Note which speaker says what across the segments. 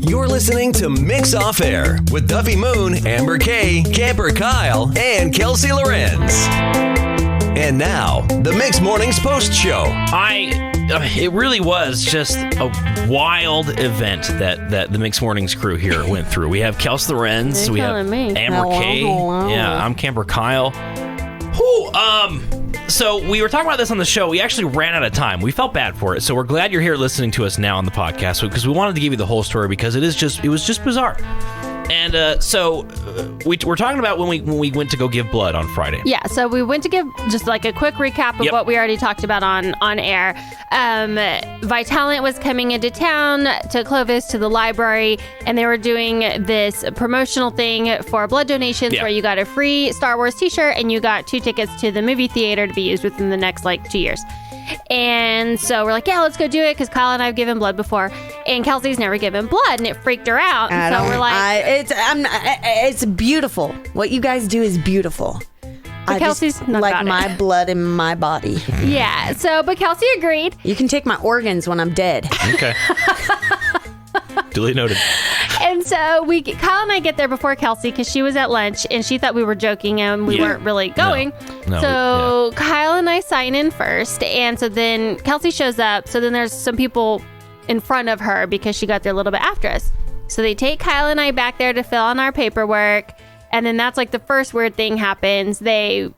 Speaker 1: You're listening to Mix Off Air with Duffy Moon, Amber Kay, Camper Kyle, and Kelsey Lorenz. And now, the Mix Mornings Post Show.
Speaker 2: It really was just a wild event that the Mix Mornings crew here went through. We have Kelsey Lorenz, we have Amber Kay. Yeah, I'm Camper Kyle. So we were talking about this on the show. We actually ran out of time. We felt bad for it. So we're glad you're here listening to us now on the podcast because we wanted to give you the whole story because it was just bizarre. And we're talking about when we went to go give blood on Friday.
Speaker 3: Yeah, so we went to give just like a quick recap of what we already talked about on air. Vitalent was coming into town to Clovis to the library, and they were doing this promotional thing for blood donations where you got a free Star Wars t-shirt and you got 2 tickets to the movie theater to be used within the next 2 years. And so we're like, yeah, let's go do it because Kyle and I have given blood before, and Kelsey's never given blood, and it freaked her out. And so we're like,
Speaker 4: it's beautiful. What you guys do is beautiful.
Speaker 3: But Kelsey's
Speaker 4: just
Speaker 3: not
Speaker 4: like
Speaker 3: about
Speaker 4: my blood in my body.
Speaker 3: Yeah. So, but Kelsey agreed.
Speaker 4: You can take my organs when I'm dead.
Speaker 2: Okay. Duly noted.
Speaker 3: And so Kyle and I get there before Kelsey because she was at lunch and she thought we were joking and we weren't really going. No, Kyle and I sign in first, and so then Kelsey shows up. So then there's some people in front of her because she got there a little bit after us. So they take Kyle and I back there to fill in our paperwork, and then that's the first weird thing happens. They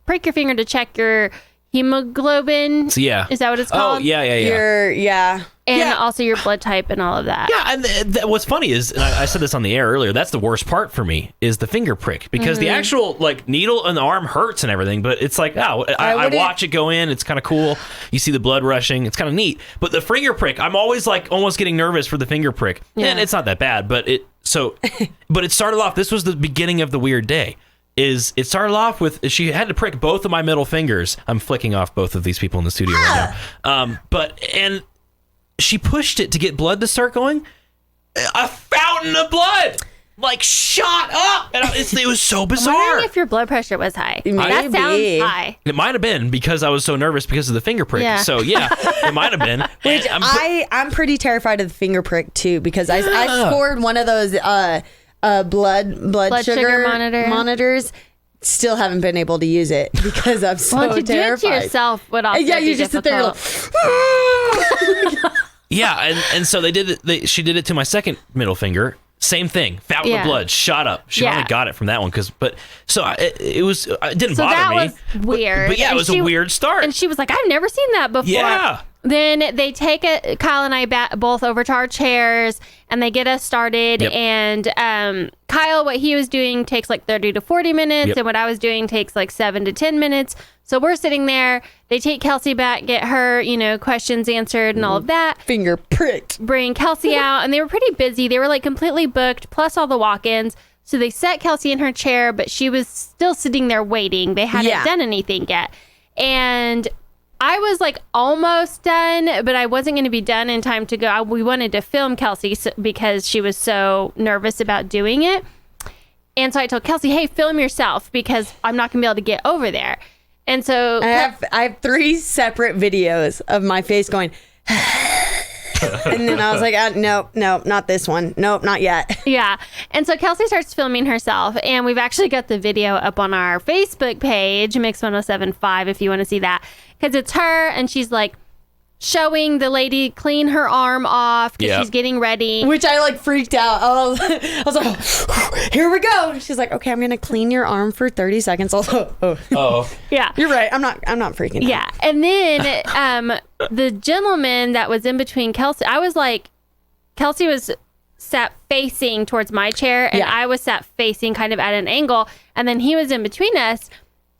Speaker 3: prick your finger to check your hemoglobin.
Speaker 2: So, yeah.
Speaker 3: Is that what it's called?
Speaker 2: Oh, yeah.
Speaker 3: And also your blood type and all of that.
Speaker 2: Yeah, and what's funny is, and I said this on the air earlier, that's the worst part for me, is the finger prick. Because the actual, needle in the arm hurts and everything, but it's I watch it go in, it's kind of cool. You see the blood rushing, it's kind of neat. But the finger prick, I'm always, almost getting nervous for the finger prick. Yeah. And it's not that bad, but it started off, this was the beginning of the weird day. It started off with, she had to prick both of my middle fingers. I'm flicking off both of these people in the studio right now. And she pushed it to get blood to start going. A fountain of blood, shot up. And it was so bizarre.
Speaker 3: I'm wondering if your blood pressure was high. That sounds high.
Speaker 2: It might have been because I was so nervous because of the finger prick. Yeah. So, yeah, it might have been.
Speaker 4: Which I'm pretty terrified of the finger prick, too, because I scored one of those blood sugar monitors. Still haven't been able to use it because I'm so terrified.
Speaker 3: Do it to yourself would also be
Speaker 4: just
Speaker 3: difficult.
Speaker 4: sit there
Speaker 2: Yeah, and so they did it. She did it to my second middle finger. Same thing. Fountain of blood shot up. She finally got it from that one it didn't bother me. So
Speaker 3: that was weird.
Speaker 2: But it was a weird start.
Speaker 3: And she was like, I've never seen that before.
Speaker 2: Yeah.
Speaker 3: Then they take Kyle and I both over to our chairs, and they get us started. Yep. And Kyle, what he was doing takes 30 to 40 minutes, and what I was doing takes 7 to 10 minutes. So we're sitting there. They take Kelsey back, get her, questions answered and all of that.
Speaker 4: Finger pricked.
Speaker 3: Bring Kelsey out, and they were pretty busy. They were completely booked, plus all the walk-ins. So they set Kelsey in her chair, but she was still sitting there waiting. They hadn't done anything yet. And I was almost done, but I wasn't going to be done in time to go. We wanted to film Kelsey because she was so nervous about doing it. And so I told Kelsey, hey, film yourself because I'm not going to be able to get over there. And so
Speaker 4: I have 3 separate videos of my face going, and then I was like, no, not this one. Nope, not yet.
Speaker 3: Yeah. And so Kelsey starts filming herself, and we've actually got the video up on our Facebook page, Mix1075, if you want to see that. Because it's her, and she's showing the lady clean her arm off because she's getting ready.
Speaker 4: Which I freaked out. I was like, oh, here we go. She's like, okay, I'm going to clean your arm for 30 seconds. Oh.
Speaker 3: Yeah.
Speaker 4: You're right. I'm not freaking out.
Speaker 3: Yeah. And then the gentleman that was in between Kelsey, Kelsey was sat facing towards my chair, and I was sat facing kind of at an angle, and then he was in between us,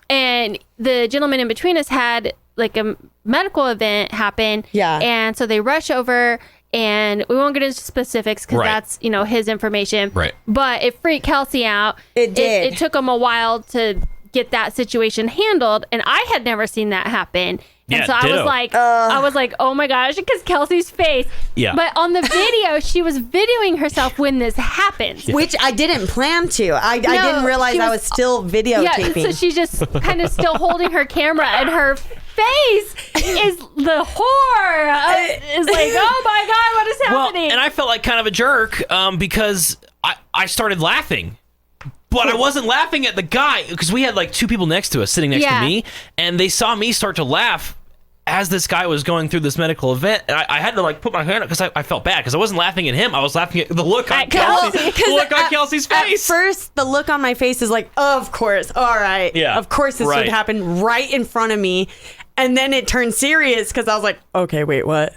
Speaker 3: and the gentleman in between us had a medical event happen. Yeah. And so they rush over, and we won't get into specifics because that's, his information.
Speaker 2: Right.
Speaker 3: But it freaked Kelsey out.
Speaker 4: It did.
Speaker 3: It took him a while to get that situation handled, and I had never seen that happen.
Speaker 2: Yeah,
Speaker 3: and so
Speaker 2: ditto.
Speaker 3: I was like, oh my gosh, because Kelsey's face.
Speaker 2: Yeah.
Speaker 3: But on the video, she was videoing herself when this happens.
Speaker 4: Which I didn't plan to. I didn't realize I was still videotaping.
Speaker 3: Yeah, so she's just kind of still holding her camera, and her face is the horror. Is like, oh my God, what is happening?
Speaker 2: Well, and I felt like kind of a jerk because I started laughing. But I wasn't laughing at the guy because we had like two people next to us sitting next to me, and they saw me start to laugh as this guy was going through this medical event. And I had to like put my hand up because I felt bad because I wasn't laughing at him. I was laughing at the look on Kelsey's face.
Speaker 4: At first, the look on my face is like, of course, all right.
Speaker 2: Yeah,
Speaker 4: of course this would happen right in front of me. And then it turned serious because I was like, okay, wait, what?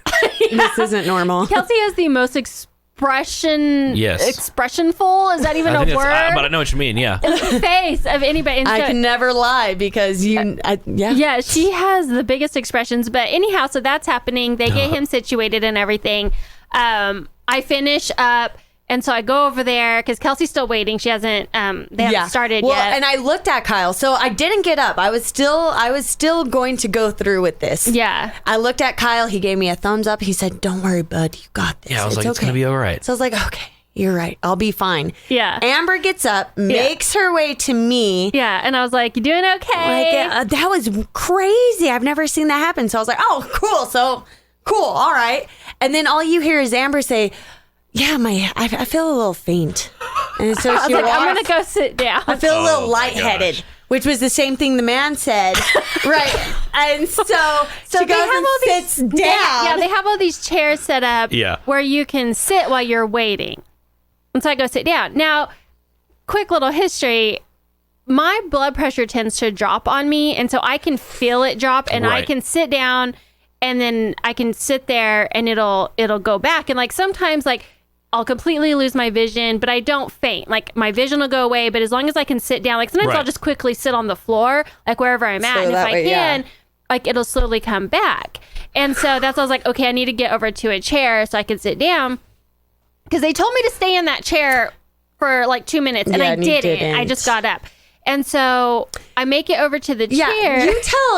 Speaker 4: This isn't normal.
Speaker 3: Kelsey has the most expressionful, is that even a word?
Speaker 2: But I know what you mean, yeah.
Speaker 3: Face of anybody. And
Speaker 4: I can never lie because
Speaker 3: yeah, she has the biggest expressions. But anyhow, so that's happening. They get him situated and everything. I finish up, and so I go over there because Kelsey's still waiting. She hasn't. They haven't started yet.
Speaker 4: And I looked at Kyle, so I didn't get up. I was still going to go through with this.
Speaker 3: Yeah.
Speaker 4: I looked at Kyle. He gave me a thumbs up. He said, "Don't worry, bud. You got this."
Speaker 2: Yeah, I was it's gonna be all right.
Speaker 4: So I was like, okay, you're right. I'll be fine.
Speaker 3: Yeah.
Speaker 4: Amber gets up, makes her way to me.
Speaker 3: Yeah, and I was like, "You doing okay?"
Speaker 4: Like that was crazy. I've never seen that happen. So I was like, "Oh, cool. So cool. All right." And then all you hear is Amber say, "Yeah, I feel a little faint." And so
Speaker 3: I was like, I'm going to go sit down.
Speaker 4: I feel a little lightheaded, which was the same thing the man said. Right. And so she goes and sits down.
Speaker 3: Yeah, they have all these chairs set up where you can sit while you're waiting. And so I go sit down. Now, quick little history. My blood pressure tends to drop on me, and so I can feel it drop, and I can sit down, and then I can sit there, and it'll go back. And like sometimes like I'll completely lose my vision, but I don't faint. Like my vision will go away, but as long as I can sit down, like sometimes I'll just quickly sit on the floor, like wherever I'm at. And if I can, like it'll slowly come back. And so that's why I was like, okay, I need to get over to a chair so I can sit down. Because they told me to stay in that chair for like 2 minutes, and I didn't. I just got up. And so I make it over to the chair.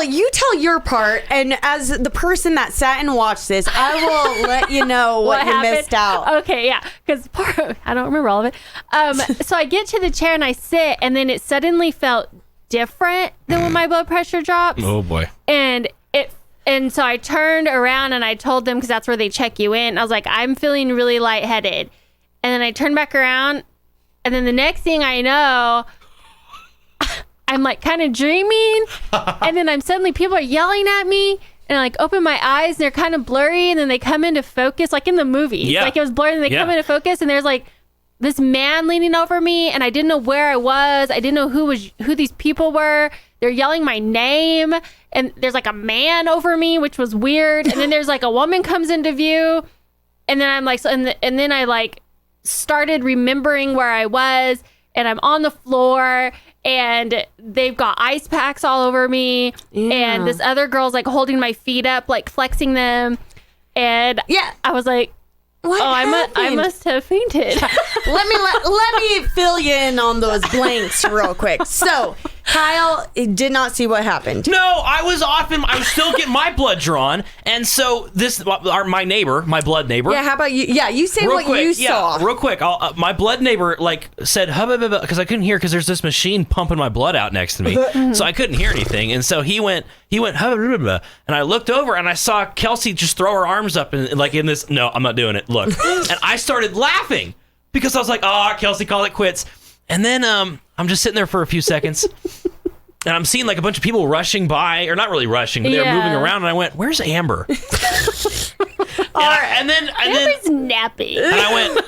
Speaker 4: You tell your part, and as the person that sat and watched this, I will let you know what you missed out.
Speaker 3: Okay, yeah, because I don't remember all of it. So I get to the chair and I sit, and then it suddenly felt different than when my blood pressure drops.
Speaker 2: Oh boy!
Speaker 3: And so I turned around and I told them, because that's where they check you in. I was like, I'm feeling really lightheaded, and then I turned back around, and then the next thing I know, I'm like kind of dreaming, and then people are yelling at me, and I like open my eyes and they're kind of blurry, and then they come into focus like in the movies.
Speaker 2: Yeah.
Speaker 3: Like it was blurry and they come into focus, and there's like this man leaning over me, and I didn't know where I was. I didn't know who these people were. They're yelling my name, and there's like a man over me, which was weird. And then there's like a woman comes into view, and then I'm like, and then I like started remembering where I was, and I'm on the floor, and they've got ice packs all over me, and this other girl's like holding my feet up, like flexing them, and I was like, I must have fainted.
Speaker 4: let me fill you in on those blanks real quick. So Kyle did not see what happened.
Speaker 2: No, I was off him. I was still getting my blood drawn, and so my neighbor, my blood neighbor.
Speaker 4: Yeah, how about you? Yeah, you say what you saw.
Speaker 2: Real quick. My blood neighbor like said hubba because I couldn't hear because there's this machine pumping my blood out next to me, so I couldn't hear anything. And so he went hubba, and I looked over and I saw Kelsey just throw her arms up and like in this. No, I'm not doing it. Look, and I started laughing because I was like, oh, Kelsey, call it quits. And then I'm just sitting there for a few seconds, and I'm seeing like a bunch of people rushing by, or not really rushing, but they were moving around, and I went, "Where's Amber?" and then
Speaker 3: Amber's nappy.
Speaker 2: And I went,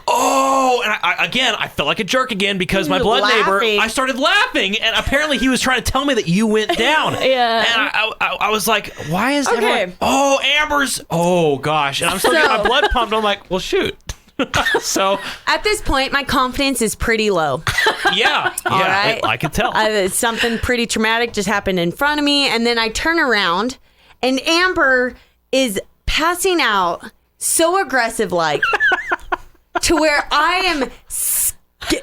Speaker 2: "Oh!" And I felt like a jerk again because my blood neighbor. I started laughing, and apparently he was trying to tell me that you went down. And I was like, "Why is everyone? Oh, Amber's! Oh gosh!" And I'm still getting my blood pumped. I'm like, "Well, shoot." So
Speaker 4: at this point, my confidence is pretty low.
Speaker 2: Yeah, all right. I could tell.
Speaker 4: Something pretty traumatic just happened in front of me, and then I turn around, and Amber is passing out so aggressive, like to where I am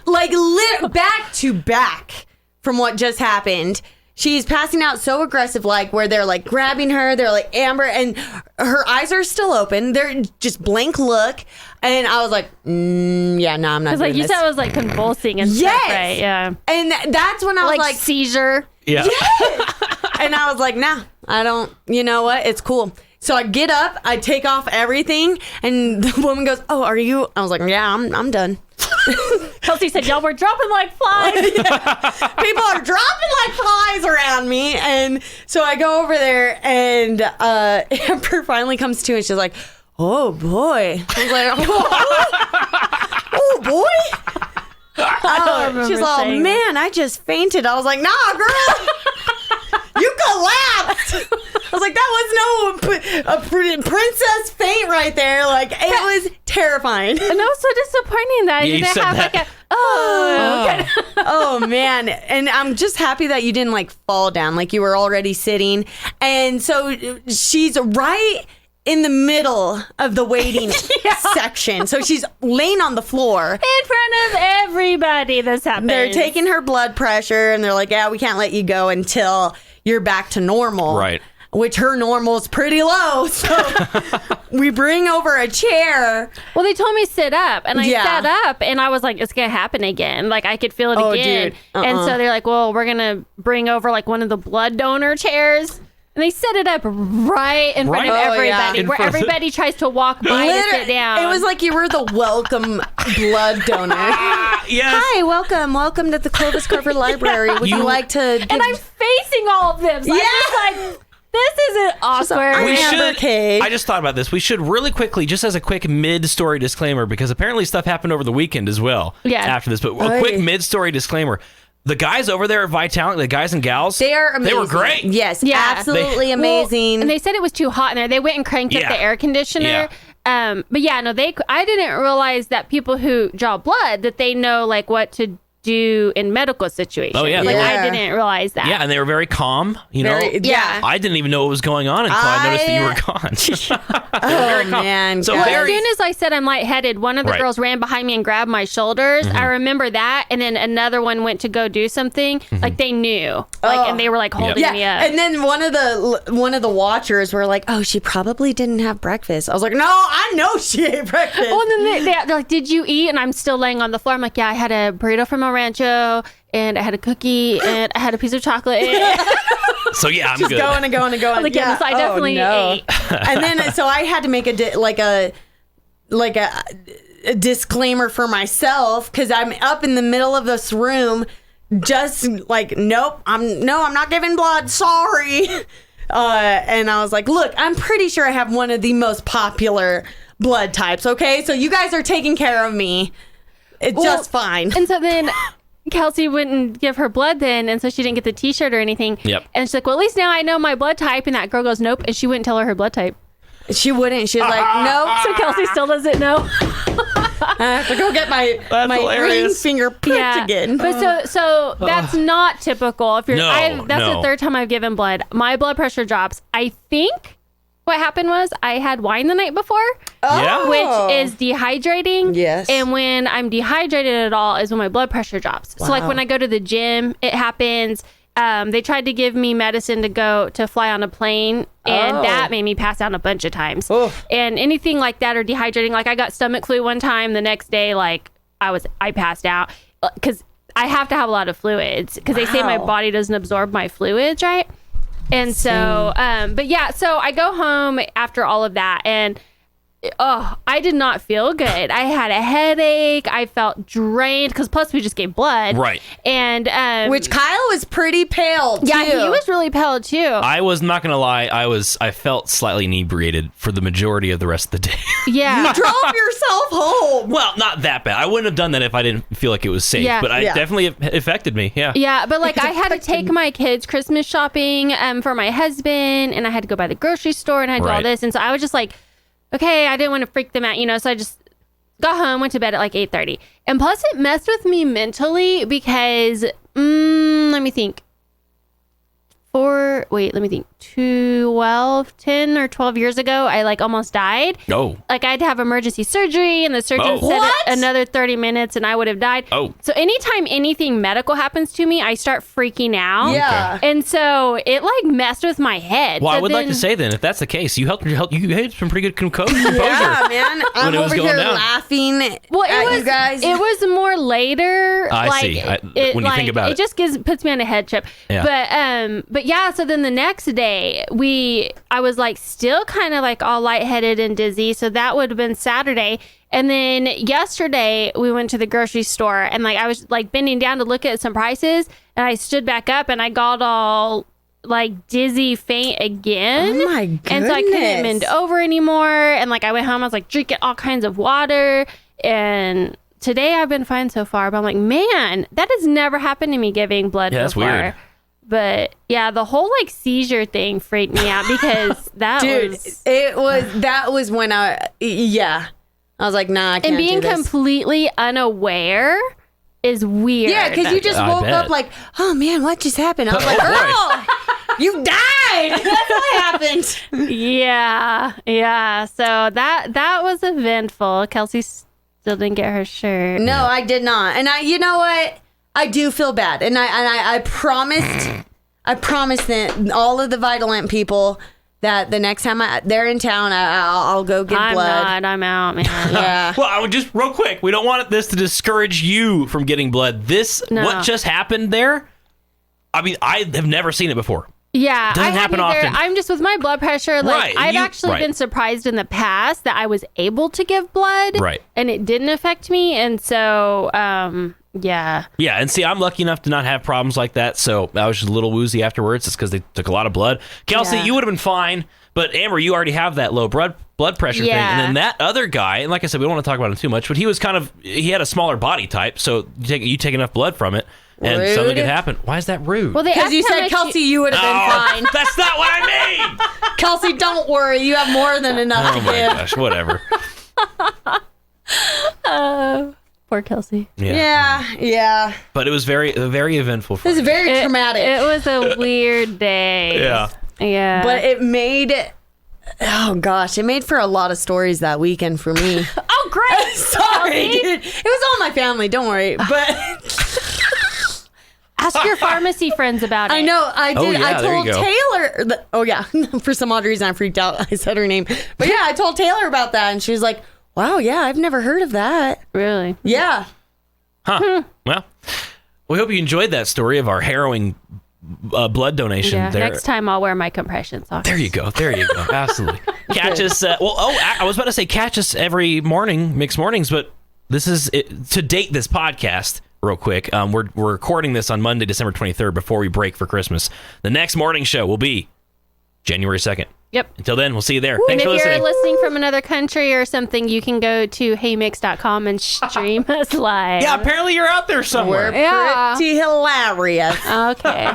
Speaker 4: like lit back to back from what just happened. she's passing out so aggressive, like where they're like grabbing her. They're like, Amber, and her eyes are still open. They're just blank look. And I was like, yeah, no, I'm not doing
Speaker 3: like you
Speaker 4: this.
Speaker 3: said, it was like convulsing and
Speaker 4: Yes.
Speaker 3: stuff, right? Yeah.
Speaker 4: And that's when I was like
Speaker 3: seizure.
Speaker 2: Yeah.
Speaker 4: and I was like, nah, I don't, you know what? It's cool. So I get up, I take off everything, and the woman goes, oh, are you? I was like, yeah, I'm done.
Speaker 3: Kelsey said, y'all were dropping like flies.
Speaker 4: People are dropping like flies around me. And so I go over there, and Amber finally comes to, and she's like, oh, boy. I was like, oh boy. She's all, man, I just fainted. I was like, nah, girl. You collapsed. I was like, that was no princess faint right there. Like, it was terrifying.
Speaker 3: And that was so disappointing that you didn't have like
Speaker 4: Oh man. And I'm just happy that you didn't like fall down, like you were already sitting. And so she's right in the middle of the waiting section. So she's laying on the floor.
Speaker 3: In front of everybody this happens.
Speaker 4: They're taking her blood pressure, and they're like, yeah, we can't let you go until you're back to normal.
Speaker 2: Right.
Speaker 4: Which her normal is pretty low. So we bring over a chair.
Speaker 3: Well, they told me sit up, and I sat up, and I was like, it's going to happen again. Like, I could feel it again.
Speaker 4: Dude.
Speaker 3: And so they're like, well, we're going to bring over like one of the blood donor chairs. And they set it up right in front of everybody, where everybody tries to walk by to sit down.
Speaker 4: It was like you were the welcome blood donor.
Speaker 2: Yes.
Speaker 4: Hi, welcome to the Clovis Carver Library. Would you like to give...
Speaker 3: And I'm facing all of them. So I'm just like, this isn't awkward.
Speaker 2: We
Speaker 4: Amber
Speaker 2: should.
Speaker 4: Cave.
Speaker 2: I just thought about this. We should really quickly, just as a quick mid-story disclaimer, because apparently stuff happened over the weekend as well.
Speaker 3: Yeah.
Speaker 2: After this, but a quick mid-story disclaimer. The guys over there at Vitality, the guys and gals,
Speaker 4: They are amazing.
Speaker 2: They were great.
Speaker 4: Yes,
Speaker 3: Yeah.
Speaker 4: absolutely amazing.
Speaker 3: And they said it was too hot in there. They went and cranked up the air conditioner. But yeah, no, I didn't realize that people who draw blood, that they know like what to do in medical situations.
Speaker 2: Oh, yeah.
Speaker 3: Like
Speaker 4: Yeah.
Speaker 3: I didn't realize that.
Speaker 2: Yeah, and they were very calm. You know,
Speaker 3: Yeah.
Speaker 2: I didn't even know what was going on until I noticed that you were gone.
Speaker 4: Oh, man.
Speaker 2: So
Speaker 4: God.
Speaker 3: As
Speaker 2: very.
Speaker 3: soon as I said I'm lightheaded, one of the
Speaker 2: Right.
Speaker 3: girls ran behind me and grabbed my shoulders.
Speaker 2: Mm-hmm.
Speaker 3: I remember that, and then another one went to go do something. Like they knew, like, and they were like holding me up.
Speaker 4: And then one of the watchers were like, "Oh, she probably didn't have breakfast." I was like, "No, I know she ate breakfast."
Speaker 3: Well, and then they're like, "Did you eat?" And I'm still laying on the floor. I'm like, "Yeah, I had a burrito from El Rancho, and I had a cookie, and I had a piece of chocolate."
Speaker 2: So yeah, I'm
Speaker 4: Just
Speaker 2: good.
Speaker 4: going and going and going.
Speaker 3: Like, yes, I definitely ate.
Speaker 4: And then so I had to make a disclaimer for myself, because I'm up in the middle of this room, just like, nope, I'm not giving blood. Sorry. And I was like, look, I'm pretty sure I have one of the most popular blood types. Okay, so you guys are taking care of me. It's just fine.
Speaker 3: And so then Kelsey wouldn't give her blood then, and so she didn't get the T-shirt or anything.
Speaker 2: Yep.
Speaker 3: And she's like, well, at least now I know my blood type. And that girl goes, nope. And she wouldn't tell her blood type.
Speaker 4: She wouldn't. She was like, no.
Speaker 3: So Kelsey still doesn't know.
Speaker 4: I have to go get my ring
Speaker 2: hilarious.
Speaker 4: finger pricked again.
Speaker 3: But so that's not typical. If you're, that's the third time I've given blood. My blood pressure drops. I think what happened was I had wine the night before,
Speaker 2: Yeah.
Speaker 3: which is dehydrating.
Speaker 4: Yes.
Speaker 3: And when I'm dehydrated at all is when my blood pressure drops. So like when I go to the gym, it happens. They tried to give me medicine to fly on a plane, and that made me pass out a bunch of times. And anything like that or dehydrating, like I got stomach flu one time. The next day, like I passed out because I have to have a lot of fluids because they say my body doesn't absorb my fluids, right? And so, but yeah, so I go home after all of that, and I did not feel good. I had a headache. I felt drained because plus we just gave blood.
Speaker 2: Right.
Speaker 3: And
Speaker 4: Which Kyle was pretty pale, too.
Speaker 3: yeah, he was really pale too.
Speaker 2: I was not gonna lie. I felt slightly inebriated for the majority of the rest of the day.
Speaker 3: Yeah.
Speaker 4: You drove yourself home.
Speaker 2: Well, not that bad. I wouldn't have done that if I didn't feel like it was safe.
Speaker 3: Yeah.
Speaker 2: But it
Speaker 4: Yeah.
Speaker 2: definitely affected me. Yeah.
Speaker 3: Yeah, but like I had to take my kids Christmas shopping for my husband, and I had to go by the grocery store, and I had to do all
Speaker 2: Right.
Speaker 3: this, and so I was just like, okay, I didn't want to freak them out, so I just got home, went to bed at like 8:30, and plus it messed with me mentally because let me think, let me think, 10 or 12 years ago, I like almost died.
Speaker 2: Oh.
Speaker 3: Like I had to have emergency surgery and the surgeon said another 30 minutes and I would have died.
Speaker 2: Oh.
Speaker 3: So anytime anything medical happens to me, I start freaking out.
Speaker 4: Yeah.
Speaker 3: And so it like messed with my head.
Speaker 2: Well,
Speaker 3: so
Speaker 2: I would like to say then, if that's the case, you had some pretty good composure.
Speaker 4: Yeah, man. I'm
Speaker 2: it was
Speaker 4: over
Speaker 2: going
Speaker 4: here
Speaker 2: down.
Speaker 4: laughing
Speaker 3: Well,
Speaker 4: at you guys.
Speaker 3: It was more later.
Speaker 2: I see. When you think about it.
Speaker 3: It just puts me on a head trip.
Speaker 2: Yeah.
Speaker 3: But yeah, so then the next day I was like still kind of like all lightheaded and dizzy. So that would have been Saturday. And then yesterday we went to the grocery store and like I was like bending down to look at some prices and I stood back up and I got all like dizzy, faint again.
Speaker 4: Oh my goodness.
Speaker 3: And so I couldn't bend over anymore. And like I went home, I was like drinking all kinds of water. And today I've been fine so far. But I'm like, man, that has never happened to me giving blood before.
Speaker 2: That's weird.
Speaker 3: But yeah, the whole like seizure thing freaked me out because that
Speaker 4: was when I was like, nah, I can't
Speaker 3: and being
Speaker 4: do this.
Speaker 3: completely unaware is weird.
Speaker 4: Yeah, because you just woke up like, oh man, what just happened? I was like, girl, you died. That's what happened.
Speaker 3: Yeah. So that was eventful. Kelsey still didn't get her shirt.
Speaker 4: No, I did not. And you know what? I do feel bad. And I promised that all of the Vitalant people that the next time they're in town, I'll go get blood.
Speaker 3: I'm out, man.
Speaker 4: Yeah.
Speaker 2: Well, I would just real quick. We don't want this to discourage you from getting blood. What just happened there? I mean, I have never seen it before.
Speaker 3: Yeah,
Speaker 2: doesn't happen often.
Speaker 3: I'm just with my blood pressure. Like I've actually been surprised in the past that I was able to give blood, and it didn't affect me. And so, yeah. Yeah,
Speaker 2: and see, I'm lucky enough to not have problems like that. So I was just a little woozy afterwards. It's because they took a lot of blood. Kelsey, you would have been fine, but Amber, you already have that low blood pressure thing. And then that other guy, and like I said, we don't want to talk about him too much, but he was he had a smaller body type, so you take enough blood from it. And
Speaker 4: rude.
Speaker 2: something could happen. Why is that rude?
Speaker 3: Well,
Speaker 4: because you said, Kelsey, you would have been fine.
Speaker 2: That's not what I mean.
Speaker 4: Kelsey, don't worry. You have more than enough to give.
Speaker 2: Oh, my gosh. Whatever.
Speaker 3: Poor Kelsey.
Speaker 4: Yeah.
Speaker 2: But it was very, very eventful for
Speaker 4: It was very traumatic.
Speaker 3: It was a weird day. Yeah.
Speaker 4: But it made for a lot of stories that weekend for me.
Speaker 3: Oh, great.
Speaker 4: Sorry, dude. It was all my family. Don't worry. But...
Speaker 3: Ask your pharmacy friends about it.
Speaker 4: I know, I did.
Speaker 2: Oh, yeah,
Speaker 4: I told Taylor. For some odd reason, I freaked out. I said her name. But yeah, I told Taylor about that, and she was like, wow, yeah, I've never heard of that.
Speaker 3: Really?
Speaker 4: Yeah.
Speaker 2: Huh. Well, we hope you enjoyed that story of our harrowing blood donation.
Speaker 3: Yeah,
Speaker 2: there.
Speaker 3: next time I'll wear my compression socks.
Speaker 2: There you go. Absolutely. Catch us. I was about to say catch us every morning, Mixed Mornings, but this is to date this podcast. Real quick, we're recording this on Monday, December 23rd, before we break for Christmas. The next morning show will be January 2nd.
Speaker 3: Yep.
Speaker 2: Until then, we'll see you there.
Speaker 3: And
Speaker 2: Thanks for listening.
Speaker 3: If you're listening from another country or something, you can go to heymix.com and stream us live.
Speaker 2: Yeah, apparently you're out there somewhere.
Speaker 4: We're pretty hilarious.
Speaker 3: Okay.